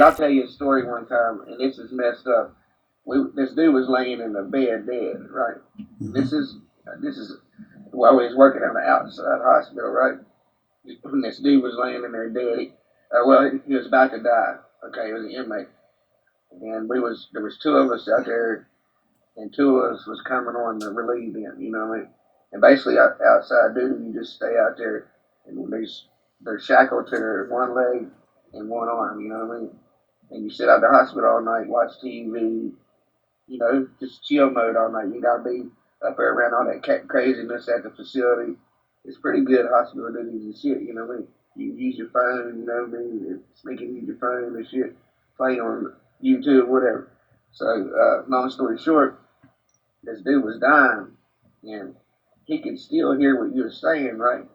dude, I'll tell you a story one time, and this is messed up. This dude was laying in the bed dead, right? Mm-hmm. This is while we was working on the outside hospital, right? And this dude was laying in there dead. He was about to die. Okay, he was an inmate, and there was two of us out there, and two of us was coming on to relieve him. You know what I mean? And basically, outside duty, you just stay out there, and they're shackled to their one leg and one arm. You know what I mean? And you sit out the hospital all night, watch TV, just chill mode all night. You gotta be up there around all that craziness at the facility. It's pretty good hospital duties and shit, you know what I mean? You use your phone, you know what I mean? Sneak and use your phone and shit, play on YouTube, whatever. So, long story short, this dude was dying, and he could still hear what you were saying, right?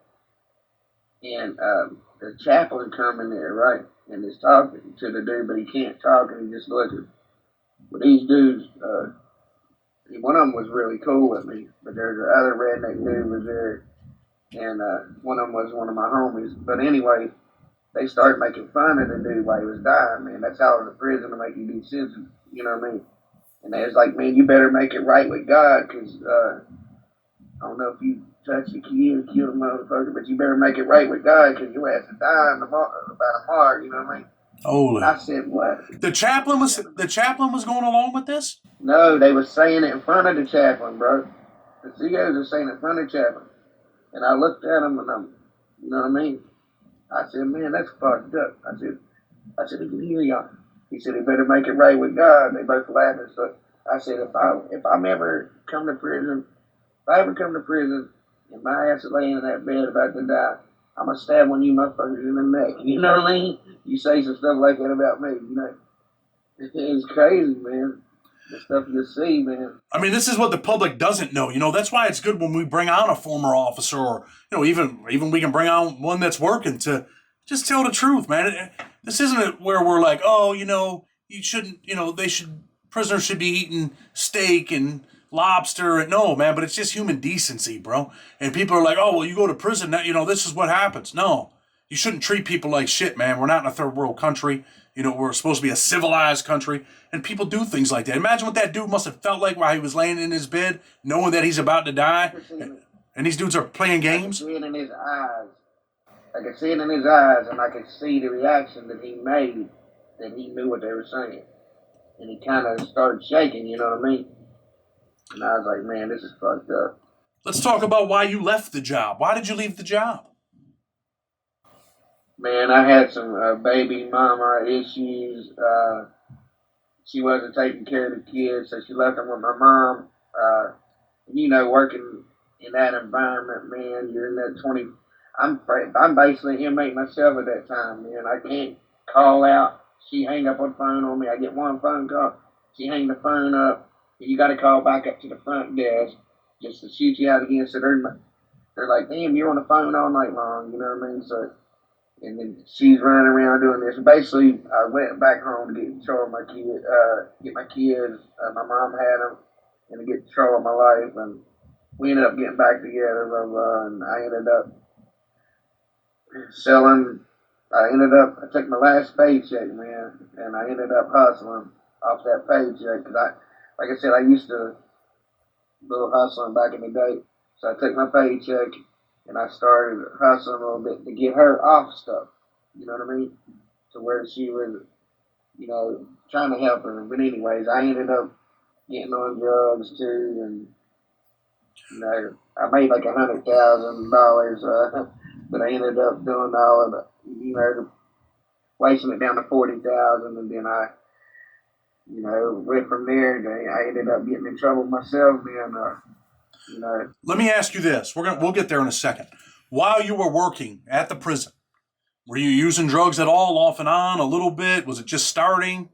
And the chaplain come in there, right? And is talking to the dude, but he can't talk, and he just looking. But these dudes, one of them was really cool with me, but there's the other redneck dude was there, and one of them was one of my homies. But anyway, they started making fun of the dude while he was dying, man. That's how the prison to make you do sentences, you know what I mean? And they was like, man, you better make it right with God, because I don't know if you touch the kid, kill the motherfucker, but you better make it right with God, because you have to die in about a mark, you know what I mean? Holy. And I said, what? The chaplain was going along with this? No, they was saying it in front of the chaplain, bro. The CEOs were saying it in front of the chaplain. And I looked at him and you know what I mean? I said, man, that's fucked up. I said, he can hear y'all. He said, he better make it right with God. They both laughed and stuff. I said, if I ever come to prison, and my ass is laying in that bed about to die, I'm gonna stab one of you motherfuckers in the neck. You know what I mean? You say some stuff like that about me, you know? It's crazy, man. The stuff you see, man. I mean, this is what the public doesn't know. That's why it's good when we bring on a former officer, or even we can bring on one that's working to just tell the truth, man. This isn't where we're like, oh, you shouldn't, prisoners should be eating steak and lobster. And no, man, but it's just human decency, bro. And people are like, oh, well, you go to prison, this is what happens. No, you shouldn't treat people like shit, man. We're not in a third world country. We're supposed to be a civilized country, and people do things like that. Imagine what that dude must have felt like while he was laying in his bed, knowing that he's about to die, and these dudes are playing games. I could see it in his eyes. I could see it in his eyes, and I could see the reaction that he made, that he knew what they were saying. And he kind of started shaking, you know what I mean? And I was like, man, this is fucked up. Let's talk about why you left the job. Why did you leave the job? Man, I had some baby mama issues. She wasn't taking care of the kids, so she left them with my mom. Working in that environment, man, you're in that 20. I'm basically an inmate myself at that time, man. I can't call out. She hang up on the phone on me. I get one phone call. She hang the phone up. You got to call back up to the front desk just to shoot you out again. So they're like, damn, you're on the phone all night long. You know what I mean? So. And then she's running around doing this. Basically, I went back home to get control of my kid, get my kids. My mom had them, and to get control of my life. And we ended up getting back together, blah, blah, and I ended up selling. I took my last paycheck, man, and I ended up hustling off that paycheck. Because like I said, I used to little hustling back in the day. So I took my paycheck and I started hustling a little bit to get her off stuff. You know what I mean? To where she was, trying to help her. But anyways, I ended up getting on drugs too, and I made like $100,000, but I ended up doing all of the, wasting it down to 40,000, and then I, went from there. And I ended up getting in trouble myself, man. Let me ask you this. We'll get there in a second. While you were working at the prison, were you using drugs at all, off and on, a little bit? Was it just starting?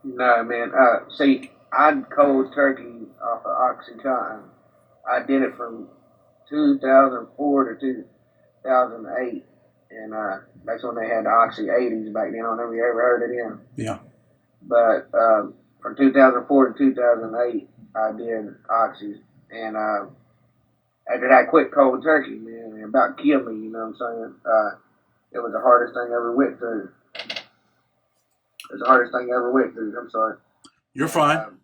No, man. See, I'd cold turkey off of OxyContin. I did it from 2004 to 2008, and that's when they had the Oxy 80s back then. I don't know if you ever heard of them. Yeah. But from 2004 to 2008, I did Oxys. And after that, I quit cold turkey, man. It about killed me, you know what I'm saying? It was the hardest thing I ever went through. It's the hardest thing I ever went through. I'm sorry. You're And fine.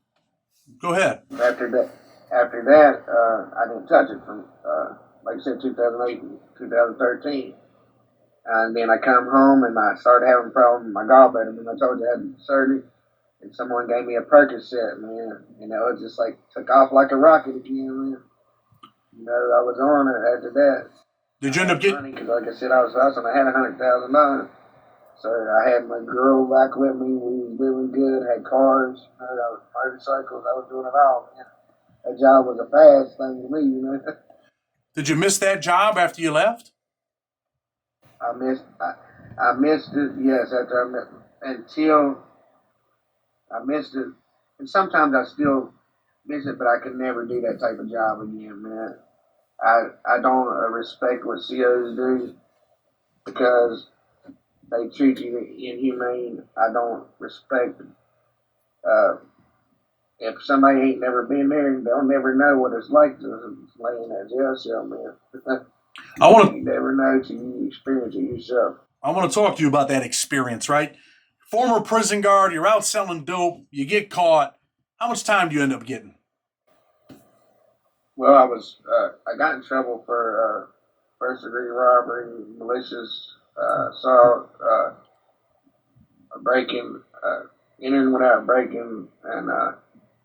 Go ahead. after that, I didn't touch it from like I said, 2008, 2013. And then I come home and I started having problems with my gallbladder. And I told you I had surgery, and someone gave me a Percocet, man. And it was just like took off like a rocket again, man. You know, I was on it after that. Did you I end up had getting? money because, like I said, I was hustling. I had $100,000. So I had my girl back with me. We was living good. Had cars. You know, motorcycles. I was doing it all, man. That job was a fast thing to me, you know. Did you miss that job after you left? I missed it. Yes, after I met until I missed it, and sometimes I still miss it, but I could never do that type of job again, man. I don't respect what COs do because they treat you inhumane. I don't respect. Uh, if somebody ain't never been there, they'll never know what it's like to lay in that jail cell, man. I want to. You never know till you experience it yourself. I want to talk to you about that experience, right? Former prison guard, you're out selling dope, you get caught. How much time do you end up getting? Well, I got in trouble for first degree robbery, malicious assault, breaking, entering without breaking, and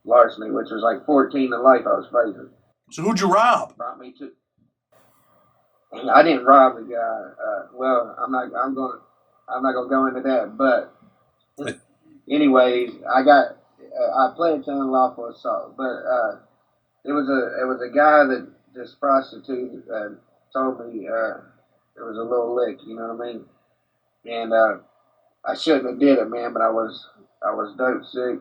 larceny, which was like 14 to life I was facing. So who'd you rob? Brought me to. I didn't rob the guy. Well, I'm not. I'm not gonna go into that. But anyways, I pled to unlawful assault, but it was a guy that this prostitute told me it was a little lick, you know what I mean? And I shouldn't have did it, man, but I was dope sick.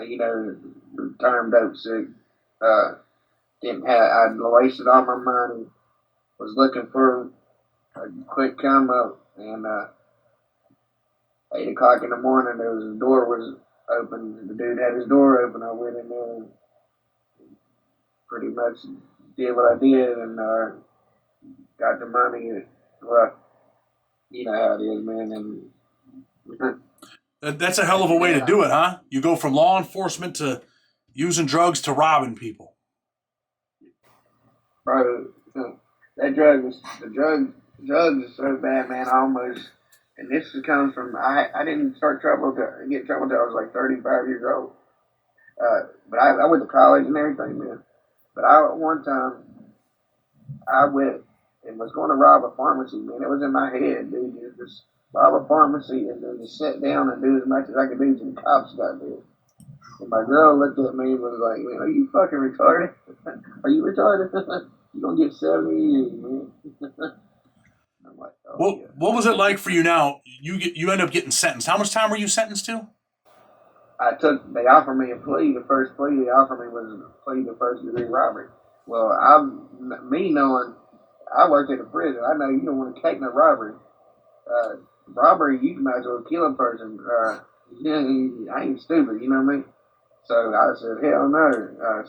You know, the term dope sick. Didn't have I wasted all my money. Was looking for a quick come up, and 8 o'clock in the morning, the door was open. The dude had his door open. I went in there and pretty much did what I did, and got the money. Well, you know how it is, man. And That's a hell of a way to yeah, do it, huh? You go from law enforcement to using drugs to robbing people. bro, that drug was the drugs is so bad, man. I almost, and this comes from I didn't start trouble to get trouble until I was like 35 years old. But I went to college and everything, man. But one time I went and was going to rob a pharmacy, man. It was in my head, dude. Just rob a pharmacy and then just sit down and do as much as I could do till the cops got there. And my girl looked at me and was like, man, are you fucking retarded? Are you retarded? You're going to get 70 years, man. I'm like, oh, yeah. What was it like for you now? You end up getting sentenced. How much time were you sentenced to? They offered me a plea. The first plea they offered me was a plea to first degree robbery. Well, me knowing I worked at a prison, I know you don't want to take no robbery. Robbery, you might as well kill a person. I ain't stupid, you know what I mean? So I said, hell no.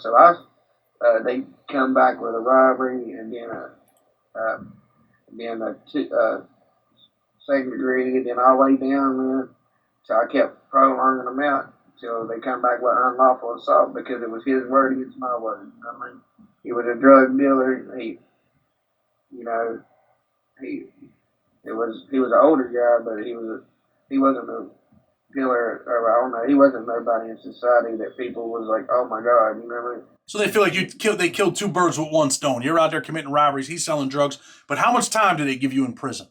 They come back with a robbery and then second degree, then all the way down, man. So I kept prolonging them out till they come back with unlawful assault because it was his word against my word. You know what I mean? He was a drug dealer. You know, he was an older guy, but he wasn't a dealer. Or I don't know. He wasn't nobody in society that people was like, oh my god, you know what I mean? So they feel like they killed two birds with one stone. You're out there committing robberies. He's selling drugs. But how much time did they give you in prison?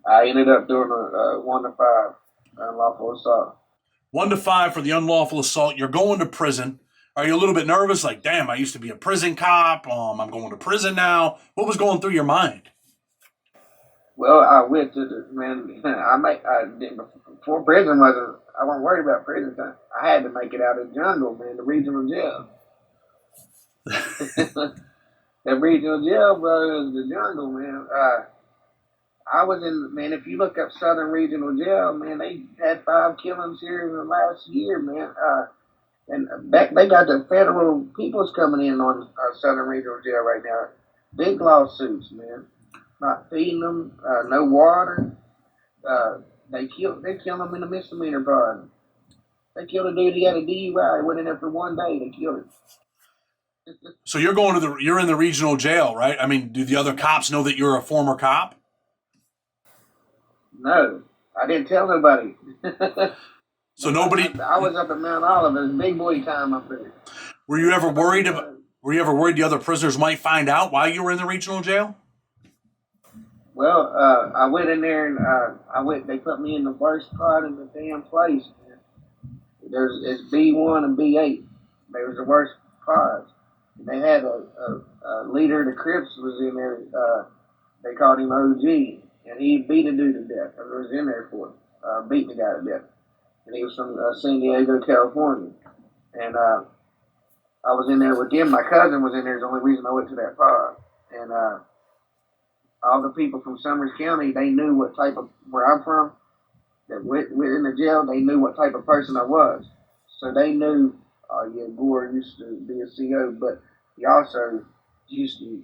I ended up doing a 1 to 5 unlawful assault. 1 to 5 for the unlawful assault. You're going to prison. Are you a little bit nervous? Like, damn, I used to be a prison cop. I'm going to prison now. What was going through your mind? Well, I went to the man. I didn't before prison wasn't. I wasn't worried about prison time. I had to make it out of the jungle, man. The regional jail. The regional jail, bro, is the jungle, man. I was in, man, if you look up Southern Regional Jail, man, they had 5 killings here in the last year, man. And back, they got the federal peoples coming in on Southern Regional Jail right now. Big lawsuits, man. Not feeding them, no water. They killed him in a misdemeanor pardon. They killed a dude. He had a DUI. He went in there for 1 day. They killed him. So you're in the regional jail, right? I mean, do the other cops know that you're a former cop? No, I didn't tell nobody. So nobody. I was up at Mount Olive. It was big boy time up there. Were you ever worried about? Were you ever worried the other prisoners might find out why you were in the regional jail? Well, I went in there and They put me in the worst part of the damn place. It's B1 and B8. They was the worst parts. They had a leader of the Crips was in there. They called him OG, and he beat a dude to death. I was in there for it, beat the guy to death. And he was from San Diego, California. And I was in there with him. My cousin was in there. It's the only reason I went to that pod. And all the people from Summers County, they knew what type of, where I'm from, that went in the jail, they knew what type of person I was. So they knew, yeah, Gore used to be a CO, but he also used to,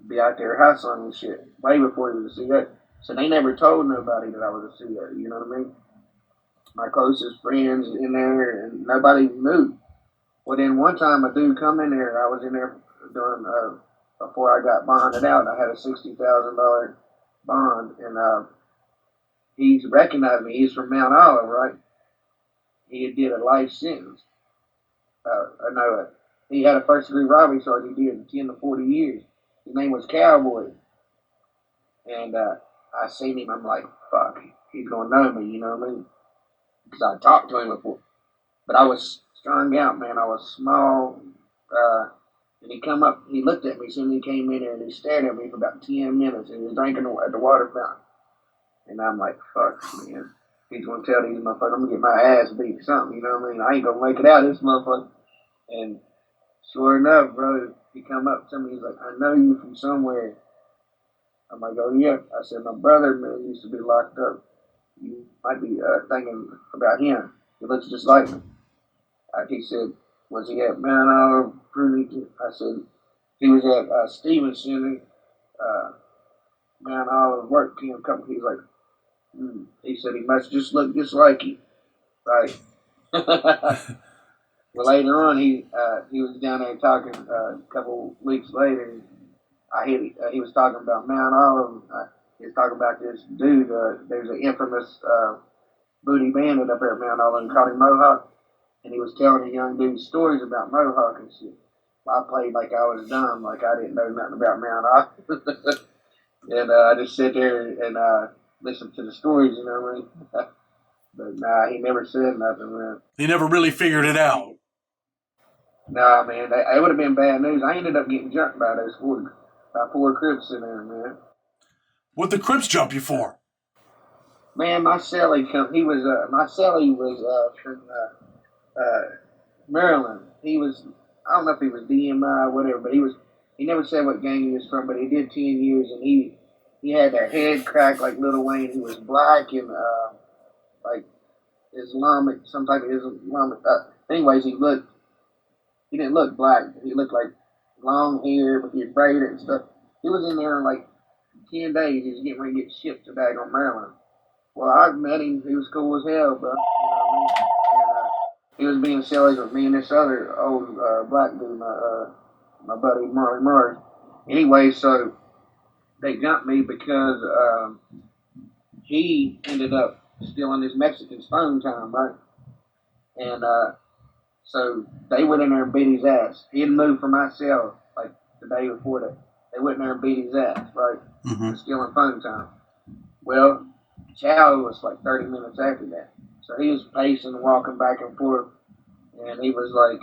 be out there hustling and shit way before he was a CO. So they never told nobody that I was a CO, you know what I mean? My closest friends in there, and nobody knew. Well, then one time a dude come in there, I was in there during, before I got bonded out, I had a $60,000 bond, and he recognized me. He's from Mount Olive, right? He did a life sentence. He had a first-degree robbery charge. He did 10 to 40 years. His name was Cowboy. And I seen him. I'm like, fuck, he's going to know me, you know what I mean? Because I talked to him before. But I was strung out, man. I was small. And he come up, he looked at me as soon as he came in there, and he stared at me for about 10 minutes. And he was drinking at the water fountain. And I'm like, fuck, man. He's going to tell these motherfuckers I'm going to get my ass beat or something, you know what I mean? I ain't going to make it out of this motherfucker. And sure enough, bro, he come up to me, he's like, I know you from somewhere. I'm like, oh, yeah. I said, my brother, man, used to be locked up. You might be thinking about him. He looks just like me. He said, was he at Mount Olive? I said, he was at Stevenson, Mount Olive, worked him a couple. He was like, he said he must just look just like you, right? Well, later on, he was down there talking a couple weeks later. He was talking about Mount Olive. He was talking about this dude. There's an infamous booty bandit up there at Mount Olive and called him Mohawk. And he was telling the young dude stories about Mohawk and shit. I played like I was dumb, like I didn't know nothing about Mount Olive. And I just sit there and listen to the stories, you know what I mean? But nah, he never said nothing, man. He never really figured it out. Nah, man, it would have been bad news. I ended up getting jumped by those four Crips in there, man. What'd the Crips jump you for? Man, my cellie was from Maryland. I don't know if he was DMI or whatever, but he never said what gang he was from, but he did 10 years, and he had that head cracked like Lil Wayne. He was black and like Islamic, some type of Islamic. Anyways, he didn't look black. He looked like long hair, but he had braided and stuff. He was in there in like 10 days. He was getting ready to get shipped to Dagon, Maryland. Well, I met him. He was cool as hell, bro. You know what I mean? And he was being silly with me and this other old black dude, my buddy Marley Murray. Anyway, so they jumped me because he ended up stealing this Mexican's phone time, right? And so they went in there and beat his ass. He had moved from my cell like the day before that. They went in there and beat his ass, right? For stealing phone time. Well, Chow was like 30 minutes after that. So he was pacing and walking back and forth. And he was like,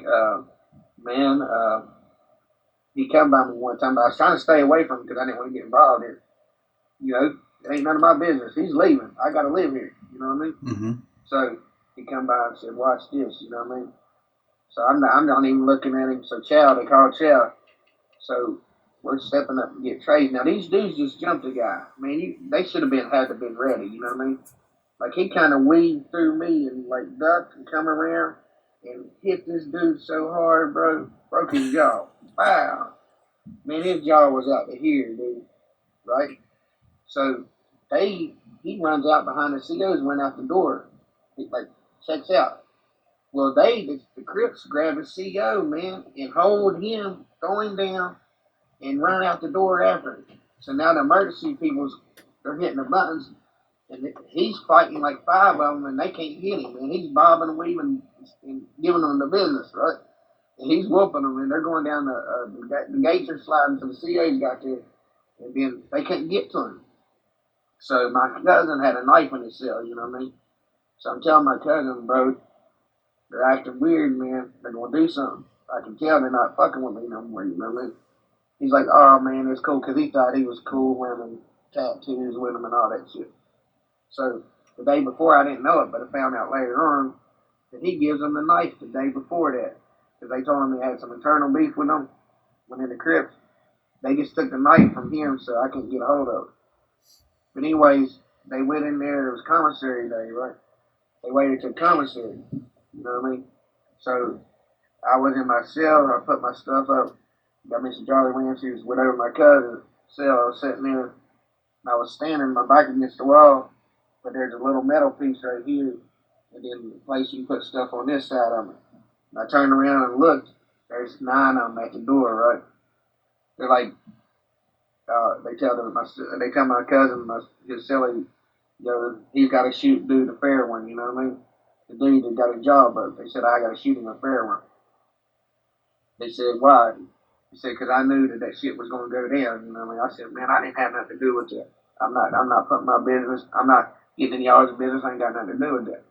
he come by me one time, but I was trying to stay away from him because I didn't want to get involved in it. You know, it ain't none of my business. He's leaving. I got to live here. You know what I mean? Mm-hmm. So he come by and said, watch this. You know what I mean? So I'm not even looking at him. So they called Chow. So we're stepping up to get trays. Now these dudes just jumped a guy. Man, they should have had to been ready. You know what I mean? Like he kind of weaved through me and like ducked and come around and hit this dude so hard, bro, broke his jaw. Wow, man, his jaw was out to here, dude. Right? So he he runs out behind the COs, went out the door. He like checks out. Well, the Crips grabbed the CO, man, and hold him, throw him down, and run out the door after him. So now the emergency people's they're hitting the buttons, and he's fighting like five of them, and they can't hit him. And he's bobbing and weaving and giving them the business, right? And he's whooping them, and they're going down the gates are sliding, so the CA's got there, and then they can't get to him. So my cousin had a knife in his cell, you know what I mean? So I'm telling my cousin, bro, they're acting weird, man. They're gonna do something. I can tell they're not fucking with me no more, you know what I mean? He's like, oh man, it's cool, because he thought he was cool wearing tattoos with him and all that shit. So the day before, I didn't know it, but I found out later on that he gives them the knife the day before that. Because they told him he had some internal beef with them when in the Crips. They just took the knife from him so I couldn't get a hold of it. But anyways, they went in there, it was commissary day, right? They waited till commissary, you know what I mean? So I was in my cell, I put my stuff up, got me some Jolly Ranchers, went over my cousin's cell, I was sitting there, and I was standing my back against the wall, but there's a little metal piece right here, and then the place you put stuff on this side of it. And I turned around and looked, there's 9 of them at the door, right? They're like, they tell my cousin, his silly, he's got to shoot dude a fair one, you know what I mean? The dude that got a job, but they said I got to shoot him a fair one. They said, why? He said, because I knew that shit was going to go down, you know what I mean? I said, man, I didn't have nothing to do with that. I'm not putting my business, I'm not getting in y'all's business, I ain't got nothing to do with that.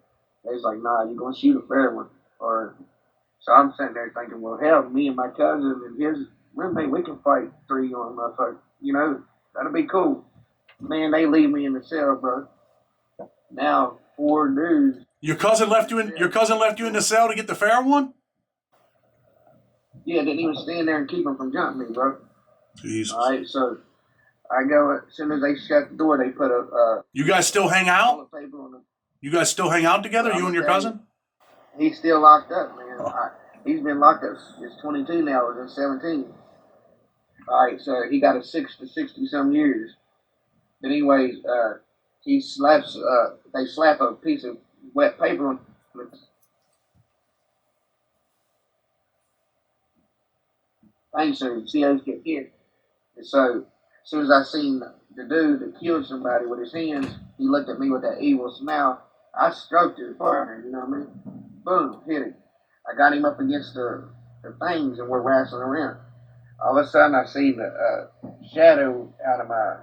They was like, nah, you're going to shoot a fair one. So I'm sitting there thinking, well, hell, me and my cousin and his roommate, we can fight 3 on motherfucker. You know, that'll be cool. Man, they leave me in the cell, bro. Now 4 dudes. Your cousin left you in the cell to get the fair one? Yeah, didn't even stand there and keep him from jumping me, bro. Jesus. All right, so I go, as soon as they shut the door, they put a. You guys still hang out? Paper on You guys still hang out together, you and your cousin? He's still locked up, man. He's been locked up. He's 22 now. He was 17. All right, so he got a 6 to 60 some years. But anyways, he slaps. They slap a piece of wet paper on. Thanks, sir. COs get hit. And so, as soon as I seen the dude that killed somebody with his hands, he looked at me with that evil smile. I stroked his partner, you know what I mean? Boom, hit him. I got him up against the things and we're wrestling around. All of a sudden, I see the shadow out of my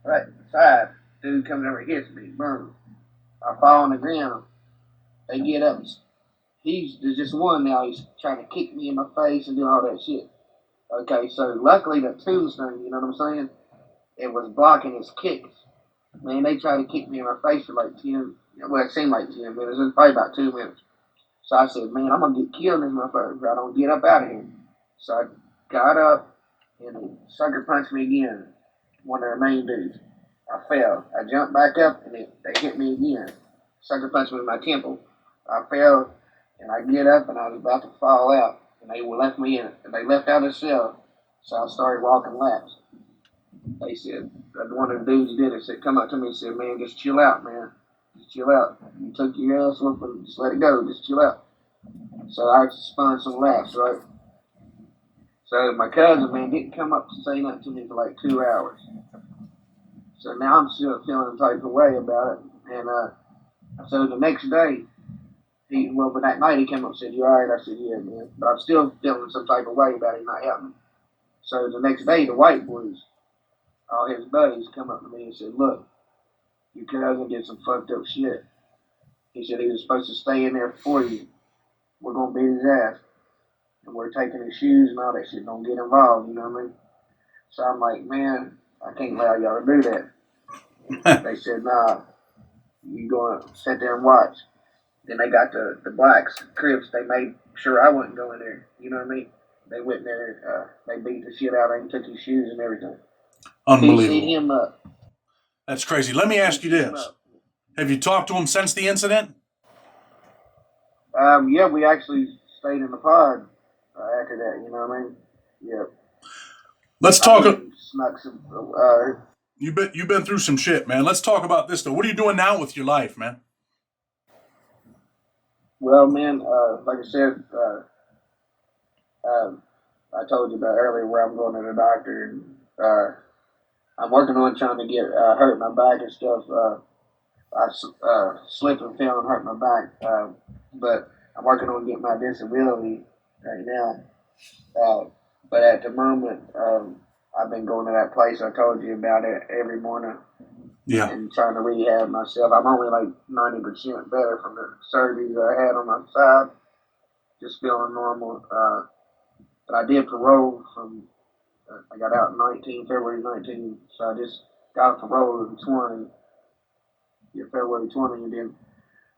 right side. Dude comes over and hits me. Boom. I fall on the ground. They get up. There's just one now. He's trying to kick me in my face and do all that shit. Okay, so luckily the tombstone, you know what I'm saying? It was blocking his kicks. Man, they tried to kick me in my face for like 10, well, it seemed like 10 minutes. It was probably about 2 minutes. So I said, man, I'm going to get killed in this motherfucker if I don't get up out of here. So I got up and the sucker punched me again, one of the main dudes. I fell. I jumped back up and they hit me again. Sucker punched me in my temple. I fell and I get up and I was about to fall out. And they left me in it. And they left out of the cell. So I started walking laps. They said, one of the dudes did it, said, come up to me and said, man, just chill out, man. Just chill out. You took your ass whooping, just let it go, just chill out. So I spun some laps, right? So my cousin, man, didn't come up to say nothing to me for like 2 hours. So now I'm still feeling the type of way about it. And so the next day, but that night he came up and said, you alright? I said, yeah, man. But I'm still feeling some type of way about it not helping. So the next day, the white boys, all his buddies, come up to me and said, look, your cousin did some fucked up shit. He said he was supposed to stay in there for you. We're going to beat his ass. And we're taking his shoes and all that shit. Don't get involved, you know what I mean? So I'm like, man, I can't allow y'all to do that. They said, nah, you going to sit there and watch. Then they got the blacks, Crips, they made sure I wouldn't go in there. You know what I mean? They went in there, they beat the shit out of him, took his shoes and everything. Unbelievable. Beat him up. That's crazy. Let me ask you this. Have you talked to him since the incident? Yeah, we actually stayed in the pod after that, you know what I mean? Yeah. Let's talk. Snuck some, You've been through some shit, man. Let's talk about this though. What are you doing now with your life, man? Well, man, like I said, uh, I told you about earlier where I'm going to the doctor, and I'm working on trying to get hurt my back and stuff. Slipped and fell and hurt my back, but I'm working on getting my disability right now. Uh, but at the moment, I've been going to that place I told you about it every morning Yeah. and trying to rehab myself. I'm only like 90% better from the surgeries I had on my side, just feeling normal. But I did parole from, I got out in February 19, so I just got parole in 20, yeah, February 20, and then,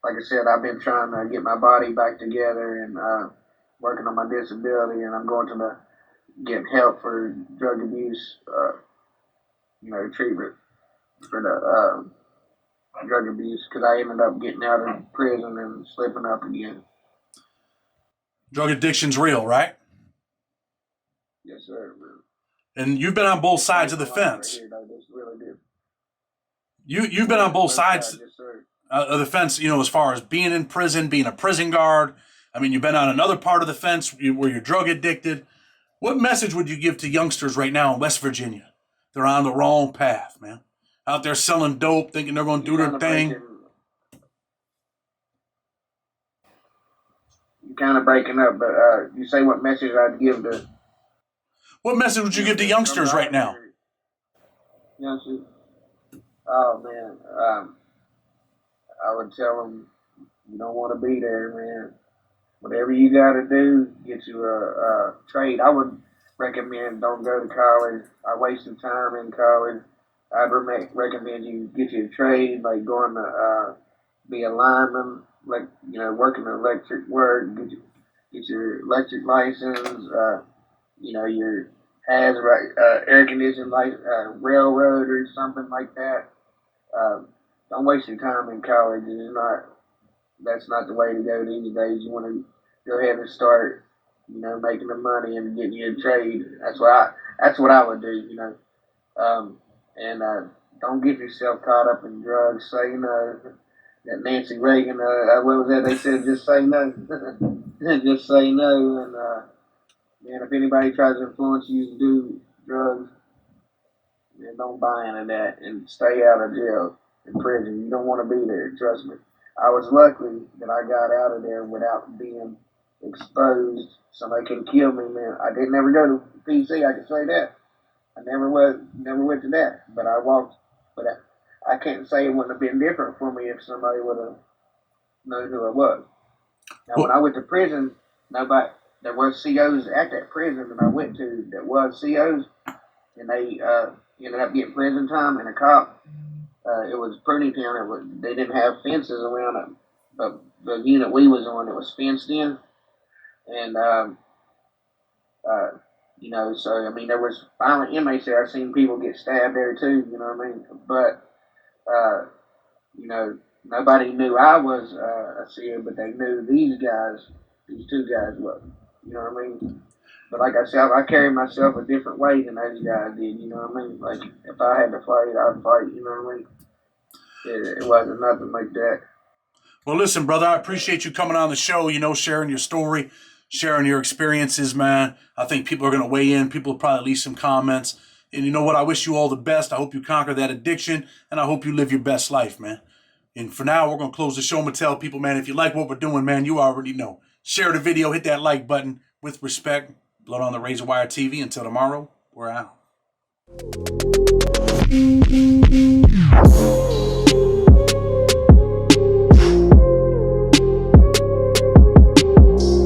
like I said, I've been trying to get my body back together and working on my disability, and I'm going to get help for drug abuse, treatment for the drug abuse, because I ended up getting out of prison and slipping up again. Drug addiction's real, right? Yes, sir, man. And you've been on both sides of the fence. Right here, this really did. You've been on both sides yes, sir. Of the fence, as far as being in prison, being a prison guard. I mean, you've been on another part of the fence where you're drug addicted. What message would you give to youngsters right now in West Virginia? They're on the wrong path, man. Out there selling dope, thinking they're going to do their thing. You're kind of breaking up, but you say what message I'd give to... What message would you give to youngsters right now? Youngsters? Oh, man. I would tell them you don't want to be there, man. Whatever you got to do, get you a trade. I would recommend don't go to college. I wasted time in college. I'd recommend you get you a trade, like going to be a lineman, like, working electric work, get your electric license, your air conditioning license, railroad or something like that. Don't waste your time in college. That's not the way to go these days. You want to go ahead and start, making the money and getting you a trade. That's what I would do, and don't get yourself caught up in drugs. Say no. That Nancy Reagan, what was that? They said just say no. Just say no. And man, if anybody tries to influence you to do drugs, man, don't buy into that and stay out of jail in prison. You don't want to be there. Trust me. I was lucky that I got out of there without being exposed. Somebody could have killed me, man. I didn't ever go to PC. I can say that. I never went to that. But I walked. But I can't say it wouldn't have been different for me if somebody would have known who I was. Now, when I went to prison, there was COs at that prison that I went to that was COs, and they ended up getting prison time. And a cop, it was pruning town. They didn't have fences around it, but the unit we was on, it was fenced in, and so I mean there was violent inmates there. I've seen people get stabbed there too. You know what I mean? But nobody knew I was a CO, but they knew these two guys was. You know what I mean? But like I said, I carry myself a different way than those guys did. You know what I mean? Like if I had to fight, I'd fight. You know what I mean? It wasn't nothing like that. Well, listen, brother, I appreciate you coming on the show. Sharing your story, sharing your experiences, man. I think people are going to weigh in. People will probably leave some comments. And you know what? I wish you all the best. I hope you conquer that addiction, and I hope you live your best life, man. And for now, we're going to close the show. I'm going to tell people, man, if you like what we're doing, man, you already know. Share the video, hit that like button. With respect, Blood on the Razor Wire TV. Until tomorrow, we're out.